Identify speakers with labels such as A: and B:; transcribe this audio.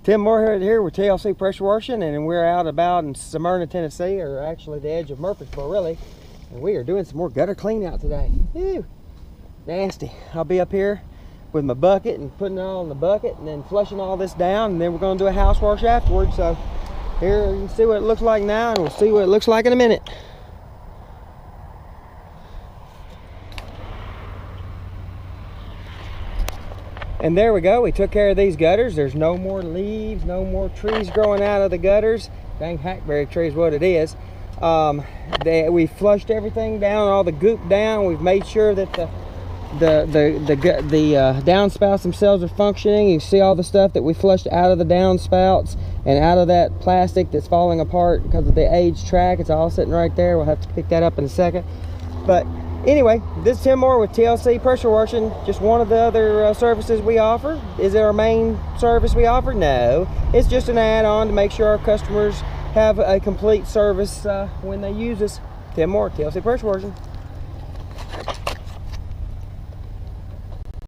A: Tim Moore here with TLC Pressure Washing, and we're out about in Smyrna, Tennessee, or actually the edge of Murfreesboro, really. And we are doing some more gutter clean out today. Ew, nasty. I'll be up here with my bucket and putting it all in the bucket and then flushing all this down, and then we're going to do a house wash afterwards. So here you can see what it looks like now, and we'll see what it looks like in a minute. And there we go, we took care of these gutters. There's no more leaves, no more trees growing out of the gutters. Dang hackberry tree is what it is. We flushed everything down, all the goop down. We've made sure that the downspouts themselves are functioning. You see all the stuff that we flushed out of the downspouts and out of that plastic that's falling apart because of the age track. It's all sitting right there. We'll have to pick that up in a second. But anyway, this is Tim Moore with TLC Pressure Washing. Just one of the other services we offer. Is it our main service we offer? No. It's just an add-on to make sure our customers have a complete service when they use us. Tim Moore, TLC Pressure Washing.